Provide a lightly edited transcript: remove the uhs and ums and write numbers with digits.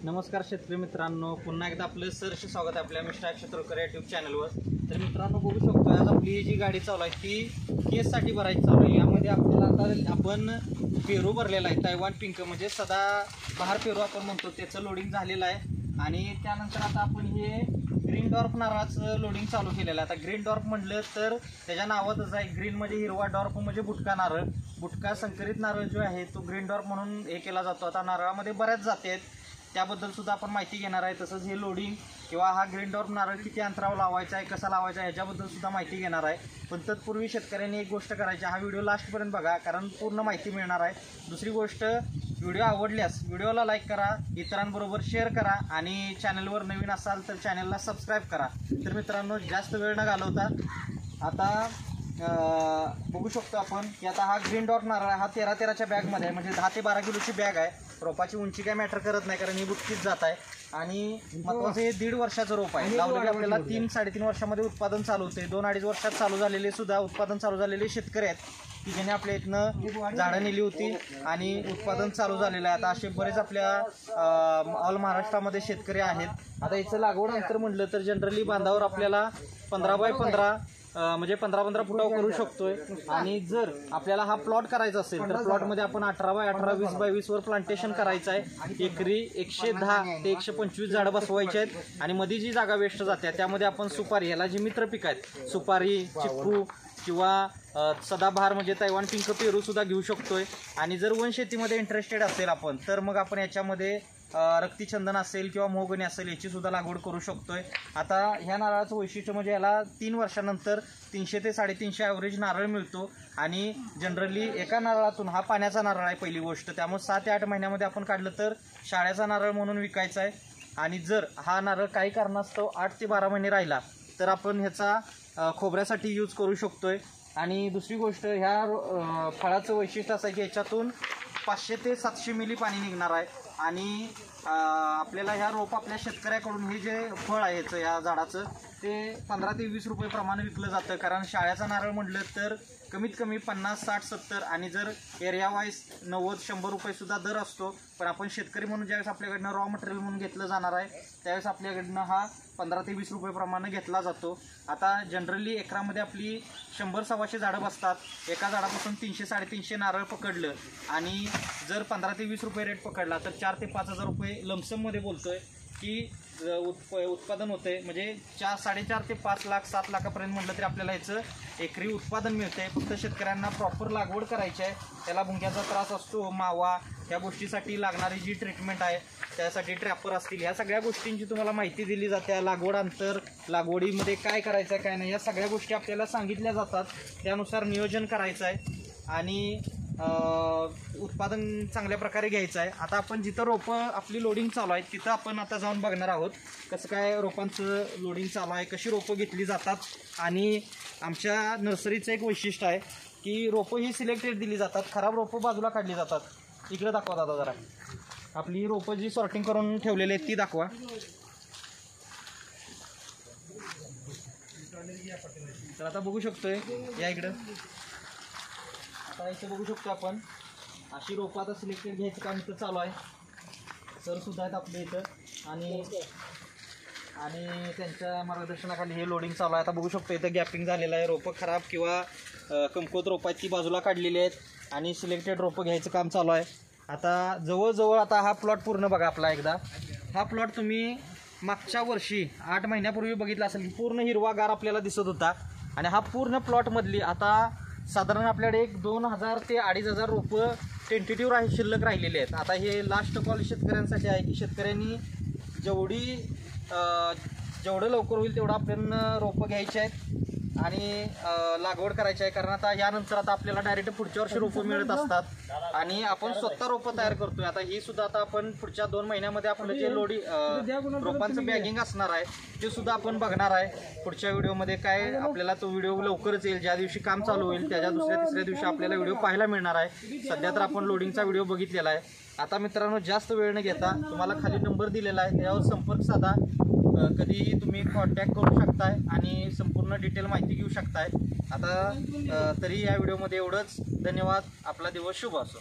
नमस्कार शेतकरी मित्रांनो, पुन्हा एकदा आपलं सहर्ष स्वागत आहे आपल्या मिस्टर क्षेत्रकर यूट्यूब चॅनलवर। तर मित्रांनो, बघू शकतो आज आपली जी गाडी चालू आहे ती केससाठी भरायची चालू आहे। यामध्ये आपल्याला आता आपण पेरू भरलेला आहे, तैवान पिंक म्हणजे सदाबहार पेरू आपण म्हणतो, त्याचं लोडिंग झालेलं आहे। आणि त्यानंतर आता आपण हे ग्रीन डॉर्फ नारळाचं लोडिंग चालू केलेलं आहे। आता ग्रीन डॉर्फ म्हटलं तर त्याच्या नावातच आहे, ग्रीन म्हणजे हिरवा, डॉर्फ म्हणजे बुटका नारळ। बुटका संकरित नारळ जो आहे तो ग्रीन डॉर्फ म्हणून हे केला जातो। आता नारळामध्ये बऱ्याच जाती आहेत, त्याबद्दल सुद्धा आपण माहिती घेणार आहे। तसंच हे लोडिंग किंवा हा ग्रीन डॉर्फ नारळ किती अंतरावर लावायचा आहे, कसा लावायचा आहे, याच्याबद्दल सुद्धा माहिती घेणार आहे। पण तत्पूर्वी शेतकऱ्यांनी एक गोष्ट करायची, हा व्हिडिओ लास्टपर्यंत बघा, कारण पूर्ण माहिती मिळणार आहे। दुसरी गोष्ट, व्हिडिओ आवडल्यास व्हिडिओला लाईक करा, इतरांबरोबर शेअर करा आणि चॅनलवर नवीन असाल तर चॅनलला सबस्क्राईब करा। तर मित्रांनो, जास्त वेळ न घालवता आता बघू शकतो आपण की आता हा ग्रीन डॉर्फ नारळ हा 13-13च्या बॅगमध्ये आहे, म्हणजे 10 ते 12 किलोची बॅग आहे। रोपाची उंची काय मॅटर करत नाही, कारण ही बुटकीच जात आहे। आणि महत्त्वाचं हे 1.5 वर्षाचं रोप आहे, लावलेलं आपल्याला 3-3.5 वर्षामध्ये उत्पादन चालू होते। 2-2.5 वर्षात चालू झालेले सुद्धा उत्पादन चालू झालेले शेतकरी आहेत की ज्याने आपल्या इथनं झाडं नेली होती आणि उत्पादन चालू झालेलं आहे। आता असे बरेच आपल्या ऑल महाराष्ट्रामध्ये शेतकरी आहेत। आता याचं लागवड अंतर म्हटलं तर जनरली बांधावर आपल्याला 15 बाय 15 म्हणजे 15-15 फुटावर करू शकतोय। आणि जर आपल्याला हा प्लॉट करायचा असेल तर प्लॉटमध्ये आपण 18 बाय 18, 20 बाय 20 वर प्लांटेशन करायचं आहे। एकरी 110 ते 125 झाडं बसवायचे आहेत। आणि मध्ये जी जागा वेस्ट जाते त्यामध्ये आपण सुपारी, याला जी मित्र पिक आहेत, सुपारी, चिक्कू किंवा सदाबहार म्हणजे तैवान पिंक पेरू सुद्धा घेऊ शकतोय। आणि जर वन शेतीमध्ये इंटरेस्टेड असेल आपण, तर मग आपण याच्यामध्ये रक्तीचंदन असेल किंवा मोहगणी असेल याची सुद्धा लागवड करू शकतोय। आता ह्या नारळाचं वैशिष्ट्य म्हणजे याला 3 वर्षानंतर 300 ते 350 ॲव्हरेज नारळ मिळतो। आणि जनरली एका नारळातून, हा पाण्याचा नारळ आहे पहिली गोष्ट, त्यामुळे 7 ते 8 महिन्यामध्ये आपण काढलं तर शाळेचा नारळ म्हणून विकायचा आहे। आणि जर हा नारळ काही कारणास्तव 8 ते 12 महिने राहिला तर आपण ह्याचा खोबऱ्यासाठी यूज करू शकतोय। आणि दुसरी गोष्ट, ह्या फळाचं वैशिष्ट्य असं आहे की याच्यातून 500 ते 700 मिली पाणी निघणार आहे। आणि आपल्याला ह्या रोप आपल्या शेतकऱ्याकडून हे जे फळ आहे ह्याचं, या झाडाचं, ते 15 ते 20 रुपये प्रमाणे विकलं जातं। कारण शाळेचा नारळ म्हटलं तर कमीत कमी 50, 60, 70 आणि जर एरिया वाईज 90-100 रुपये सुद्धा दर असतो। पण आपण शेतकरी म्हणून ज्यावेळेस आपल्याकडनं रॉ मटेरियल म्हणून घेतलं जाणार आहे त्यावेळेस आपल्याकडनं हा 15 ते 20 रुपये प्रमाणे घेतला जातो। आता जनरली एकरामध्ये आपली 100-125 झाडं बसतात, एका झाडापासून 300-350 नारळ पकडलं आणि जर 15 ते 20 रुपये रेट पकडला तर 4 ते 5 हजार रुपये लमसममध्ये बोलतोय की उत्पादन होते। म्हणजे 4-4.5 ते 5 लाख 7 लाखापर्यंत म्हटलं तरी आपल्याला ह्याचं एकरी उत्पादन मिळतंय। फक्त शेतकऱ्यांना प्रॉपर लागवड करायची आहे, त्याला भुंग्याचा त्रास असतो, मावा, या गोष्टीसाठी लागणारी जी ट्रीटमेंट आहे, त्यासाठी ट्रॅपर असतील, ह्या सगळ्या गोष्टींची तुम्हाला माहिती दिली जाते। लागवड अंतर, लागवडीमध्ये काय करायचं आहे काय नाही, या सगळ्या गोष्टी आपल्याला सांगितल्या जातात, त्यानुसार नियोजन करायचं आहे आणि उत्पादन चांगल्या प्रकारे घ्यायचं आहे। आता आपण जिथं रोपं आपली लोडिंग चालू आहे तिथं आपण आता जाऊन बघणार आहोत कसं काय रोपांचं लोडिंग चालू आहे, कशी रोपं घेतली जातात। आणि आमच्या नर्सरीचं एक वैशिष्ट्य आहे की रोपं ही सिलेक्टेड दिली जातात, खराब रोपं बाजूला काढली जातात। इकडे दाखवा दादा जरा, आपली ही रोपं जी सॉर्टिंग करून ठेवलेली आहेत ती दाखवा। तर आता बघू शकतोय, या इकडं आता इथे बघू शकतो आपण अशी रोपं आता सिलेक्टेड घ्यायचं काम इथं चालू आहे। सर सुद्धा आहेत आपल्या इथं आणि त्यांच्या मार्गदर्शनाखाली हे लोडिंग चालू आहे। आता बघू शकतो इथं गॅपिंग झालेलं आहे, रोपं खराब किंवा कमकुवत रोपं आहेत ती बाजूला काढलेली आहेत आणि सिलेक्टेड रोपं घ्यायचं काम चालू आहे। आता जवळजवळ आता हा प्लॉट पूर्ण बघा आपला एकदा, हा प्लॉट तुम्ही मागच्या वर्षी 8 महिन्यापूर्वी बघितला असेल की पूर्ण हिरवागार आपल्याला दिसत होता। आणि हा पूर्ण प्लॉटमधली आता साधारण आपल्याकडे 2,000 ते 2,500 रोपं टेंटेटिव्ह शिल्लक राहिलेले आहेत। आता हे लास्ट कॉल शेतकऱ्यांसाठी आहे की शेतकऱ्यांनी जेवढं लवकर होईल तेवढं आपल्याला रोपं घ्यायची आहेत आणि लागवड करायची आहे। कारण आता यानंतर आता आपल्याला डायरेक्ट पुढच्या वर्षी रोपं मिळत असतात आणि आपण स्वतः रोपं तयार करतोय। आता ही सुद्धा आता आपण पुढच्या 2 महिन्यामध्ये आपलं जे रोपांचं बॅगिंग असणार आहे ते सुद्धा आपण बघणार आहे पुढच्या व्हिडिओमध्ये। काय आपल्याला तो व्हिडिओ लवकरच येईल, ज्या दिवशी काम चालू होईल त्याच्या दुसऱ्या-तिसऱ्या दिवशी आपल्याला व्हिडिओ पाहायला मिळणार आहे। सध्या तर आपण लोडिंगचा व्हिडिओ बघितलेला आहे। आता मित्रांनो, जास्त वेळ न घेता तुम्हाला खाली नंबर दिलेला आहे, त्यावर संपर्क साधा, कधीही तुम्ही कॉन्टॅक्ट करू शकताय आणि संपूर्ण डिटेल माहिती घेऊ शकताय। आता तरी या व्हिडिओमध्ये एवढंच, धन्यवाद, आपला दिवस शुभ असो।